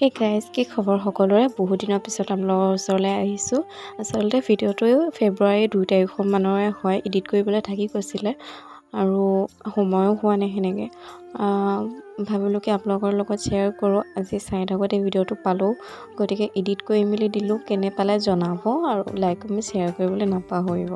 Hey guys, কি খবৰ সকলোৰে? বহুত দিনৰ পিছত আপোনালোকৰ ওচৰলৈ আহিছোঁ। আচলতে ভিডিঅ'টো ফেব্ৰুৱাৰী 2 তাৰিখমানৰে হয়। এডিট কৰিবলৈ থাকি গৈছিলে আৰু সময়ো হোৱা নাই সেনেকৈ। ভাবিলোঁ কি আপোনালোকৰ লগত শ্বেয়াৰ কৰোঁ। আজি চাই থাকোঁতে ভিডিঅ'টো পালোঁ, গতিকে এডিট কৰি মেলি দিলোঁ। কেনে পালে জনাব আৰু লাইক কমেণ্ট শ্বেয়াৰ কৰিবলৈ নাপাহৰিব।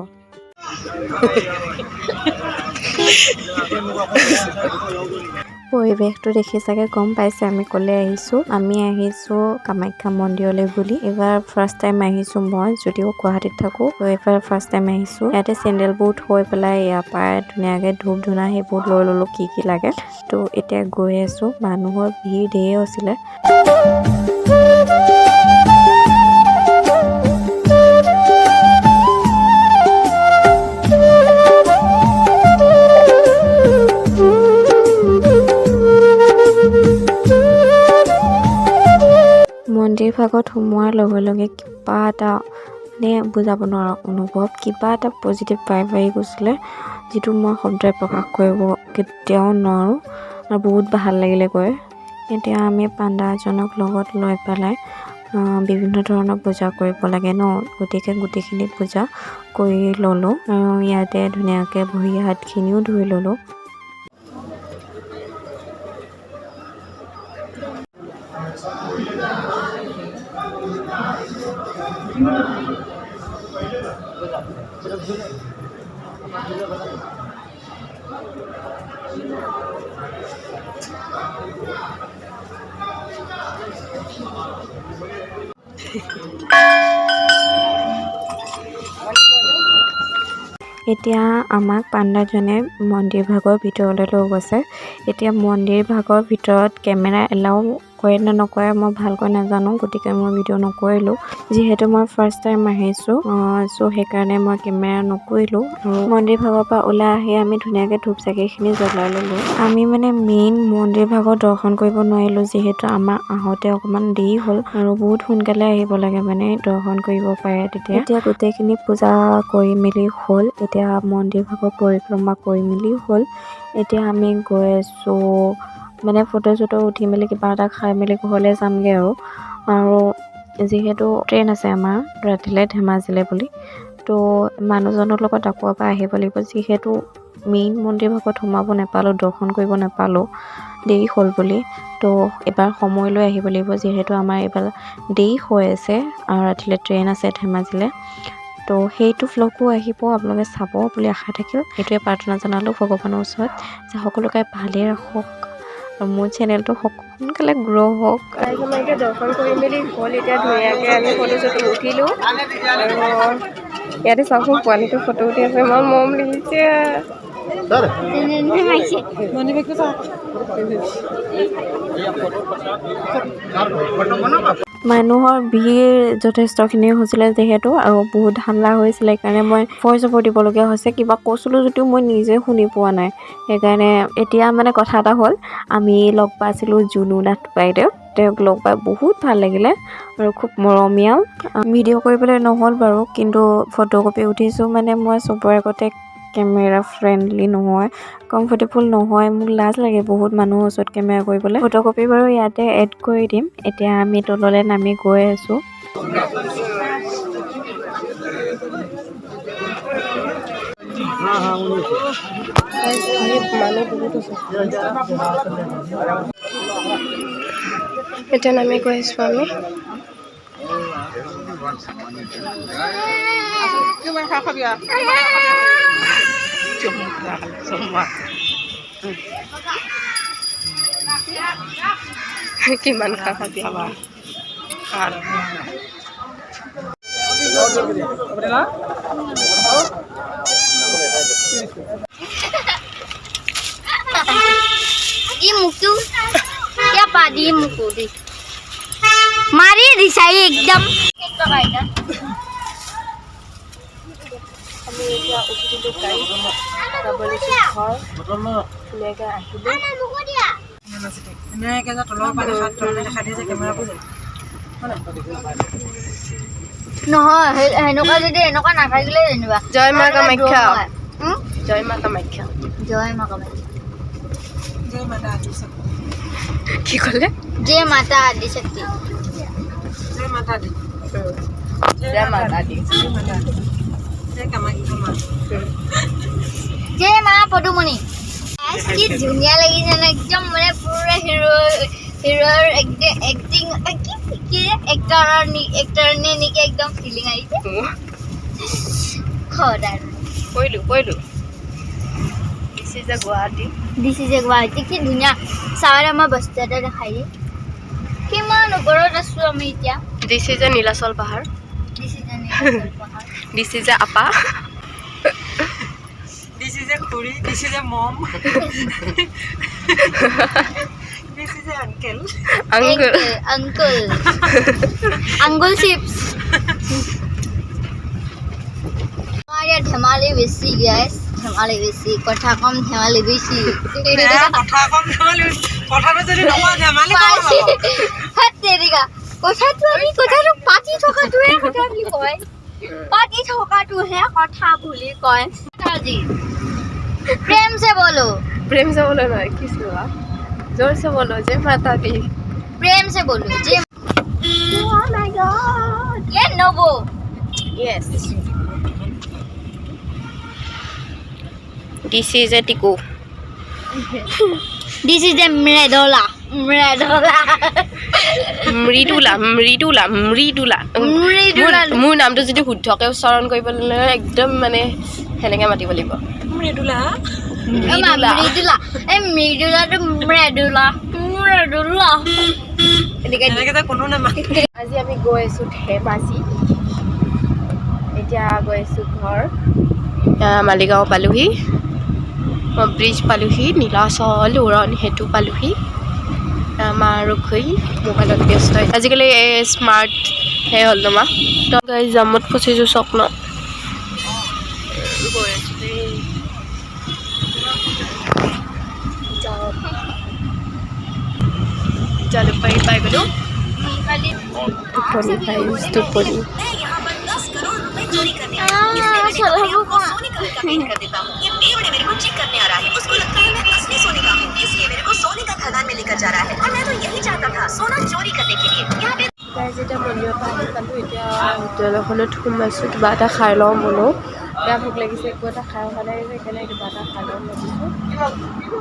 পৰিৱেশটো দেখি চাগে গম পাইছে আমি ক'লৈ আহিছোঁ। আমি আহিছোঁ কামাখ্যা মন্দিৰলৈ বুলি। এইবাৰ ফাৰ্ষ্ট টাইম আহিছোঁ মই, যদিও গুৱাহাটীত থাকোঁ। এইবাৰ ফাৰ্ষ্ট টাইম আহিছোঁ। ইয়াতে চেণ্ডেলবোৰ থৈ পেলাই ইয়াৰ পৰা ধুনীয়াকৈ ধূপ ধূনা সেইবোৰ লৈ ল'লোঁ কি লাগে। তো এতিয়া গৈ আছোঁ। মানুহৰ ভিৰ ধেৰ হৈছিলে। মন্দিৰ ভাগত সোমোৱাৰ লগে লগে কিবা এটা মানে বুজাব নোৱাৰা অনুভৱ, কিবা এটা পজিটিভ ভাইব আহি গৈছিলে, যিটো মই শব্দৰে প্ৰকাশ কৰিব কেতিয়াও নোৱাৰোঁ আৰু বহুত ভাল লাগিলে গৈ। এতিয়া আমি পাণ্ডা এজনক লগত লৈ পেলাই বিভিন্ন ধৰণৰ পূজা কৰিব লাগে ন, গতিকে গোটেইখিনি পূজা কৰি ল'লোঁ আৰু ইয়াতে ধুনীয়াকৈ ভৰি হাতখিনিও ধুই ল'লোঁ। এতিয়া আমাক পাণ্ডাজনে মন্দিৰ ভাগৰ ভিতৰলৈ লৈ গৈছে। এতিয়া মন্দিৰ ভাগৰ ভিতৰত কেমেৰা এলাউ কৰে নে নকৰে মই ভালকৈ নাজানো, গতিকে মই ভিডিঅ' নকৰিলোঁ। যিহেতু মই ফাৰ্ষ্ট টাইম আহিছোঁ, চ' সেইকাৰণে মই কেমেৰা নকৰিলোঁ। আৰু মন্দিৰ ভাগৰ পৰা ওলাই আহি আমি ধুনীয়াকৈ ধূপ চাকিখিনি জ্বলাই ল'লোঁ। আমি মানে মেইন মন্দিৰ ভাগৰ দৰ্শন কৰিব নোৱাৰিলোঁ, যিহেতু আমাৰ আহোঁতে অকণমান দেৰি হ'ল আৰু বহুত সোনকালে আহিব লাগে মানে দৰ্শন কৰিব পাৰে তেতিয়া। এতিয়া গোটেইখিনি পূজা কৰি মেলি হ'ল। এতিয়া মন্দিৰ ভাগৰ পৰিক্ৰমা কৰি মেলি হ'ল। এতিয়া আমি গৈ আছোঁ মানে ফটো চটো উঠি মেলি কিবা এটা খাই মেলি ঘৰলৈ যামগৈ আৰু যিহেতু ট্ৰেইন আছে আমাৰ ৰাতিলৈ ধেমাজিলৈ বুলি, তো মানুহজনৰ লগত আকৌ এবাৰ আহিব লাগিব। যিহেতু মেইন মন্দিৰ ভাগত সোমাব নাপালোঁ, দৰ্শন কৰিব নাপালোঁ দেৰি হ'ল বুলি, তো এবাৰ সময় লৈ আহিব লাগিব। যিহেতু আমাৰ এইবাৰ দেৰি হৈ আছে আৰু ৰাতিলৈ ট্ৰেইন আছে ধেমাজিলৈ। তো সেইটো ভ্লগো আহিব, আপোনালোকে চাব বুলি আশা থাকিল। সেইটোৱে প্ৰাৰ্থনা জনালোঁ ভগৱানৰ ওচৰত যে সকলোকে ভালেই ৰাখক আৰু মোৰ চেনেলটো সোনকালে গ্ৰ' হওক। এতিয়া দৰ্শন কৰি মেলি হ'ল। এতিয়া ধুনীয়াকৈ আমি ফটো চটো উঠিলোঁ আৰু ইয়াতে চাওকচোন পোৱালিটো ফটো উঠি আছে, মই মৰম লাগিছে। মানুহৰ ভিৰ যথেষ্টখিনি হৈছিলে যিহেতু, আৰু বহুত হাল্লা হৈছিলে, সেইকাৰণে মই ভইচ অভাৰ দিবলগীয়া হৈছে। কিবা কৈছিলোঁ যদিও মই নিজে শুনি পোৱা নাই। সেইকাৰণে এতিয়া মানে কথা এটা হ'ল, আমি লগ পাইছিলোঁ জুনু নাথ বাইদেউ। তেওঁক লগ পাই বহুত ভাল লাগিলে আৰু খুব মৰমীয়াল। ভিডিঅ' কৰিবলৈ নহ'ল বাৰু, কিন্তু ফটো কপি উঠিছোঁ। মানে মই চবৰে আগতে কেমেৰা ফ্ৰেণ্ডলি নহয়, কমফৰ্টেবল নহয়, মোক লাজ লাগে বহুত মানুহৰ ওচৰত কেমেৰা কৰিবলৈ। ফটো কপি বাৰু ইয়াতে এড কৰি দিম। এতিয়া আমি তললৈ নামি গৈ আছোঁ। মানুহ বহুত আছে। এতিয়া নামি গৈ আছোঁ আমি। কিমান খাবি मारी दिशाई एकदम আমি এতিয়া উঠিছিলোঁ গাড়ীত, যাবলৈ ঘৰ ধুনীয়াকৈ আহিলোঁ। নহয় সেনেকুৱা যদি এনেকুৱা নাথাকিলে যেনিবা। জয় মা কামাখ্যা, জয় মা কামাখ্যা, জয় মা কামাখ্যা, কি ক'লে? जय माता आदि शक्ति जय माता दी जय माता दी जय कामाख्या माँ जय माँ पदुमणि কি ধুনীয়া লাগিছে না একদম মানে পুৰা হিৰোৰ এক্টিং কি এক্টৰৰ নে নেকি একদম ফিলিং আহিছে খদাৰ কৈলো দিস ইজ এ গুৱাহাটী কি ধুনীয়া চাৱৰে আমাৰ বস্তু এটা দেখাই দিয়ে কিমান ওপৰত আছো আমি এতিয়া দিস ইজ এ নীলাচল পাহাৰ দিস ইজ এ আপা This is a khuri, this is a mom. This is a uncle. Uncle chips. हमारे धमाली बेसी गैस धमाली बेसी कथा कम धमाली बेसी कथा कम धमाली कथा तो যদি নকওঁ ধমালি কম হ'ব হাত তেৰিকা কথাটো আমি কথাটো পাতি থকাটোহে কথা বুলি কয় पार्टी ठोकाटू है कथा भूली कौन जी प्रेम से बोलो ना किस हुआ जोर से बोलो जय माता दी प्रेम से बोलो जय ओह माय गॉड ये नोबो yes this is a Tiku this is a Mridula মোৰ নামটো যদি শুদ্ধকৈ উচ্চাৰণ কৰিবলৈ একদম মানে সেনেকৈ মাতিব লাগিব মৃদুলা এনেকৈ কোনো নামাতে আজি আমি গৈ আছোঁ ধেমাজি এতিয়া গৈ আছোঁ ঘৰ মালিগাঁও পালোহি ব্ৰিজ পালোহি নীলাচল উৰণ সেতু পালোহি আমাৰ ৰখি মোবাইলত ব্যস্ত আজিকালি স্মাৰ্ট হে হ'ল তোমাৰ তো গাইজ জামত ফচিছোঁ স্বপ্ন গৈ আছোঁ দেই জালুকবাৰী পাই গ'লোঁ টোপনি যেতিয়া মন্দিৰৰ পৰা আহি পালোঁ এতিয়া হোটেল এখনত সোমাইছোঁ কিবা এটা খাই লওঁ বোলো বেয়া ভোক লাগিছে একো এটা খাই অহা নাই সেইকাৰণে কিবা এটা খাই লওঁ ভাবিছোঁ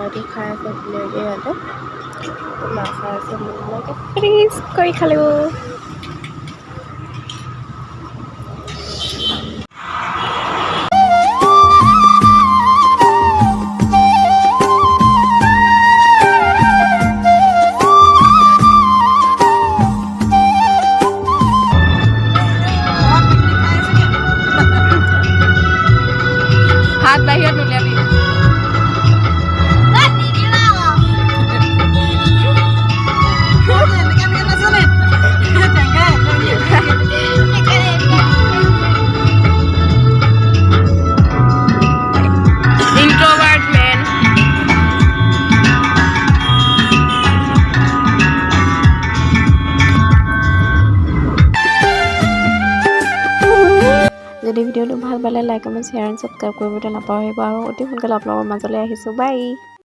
Jadi খাই আছে ধুনীয়াকৈ ইয়াতে মা খাই আছে ধুনীয়াকৈ ফ্ৰিজ কৰি খালোঁ হাত বাহিৰত নুলিয়াবি যদি ভিডিঅ'টো ভাল পালে like comment share and subscribe কৰিবলৈ নাপাহৰিব আৰু অতি সোনকালে আপোনালোকৰ মাজলৈ আহিছোঁ বাই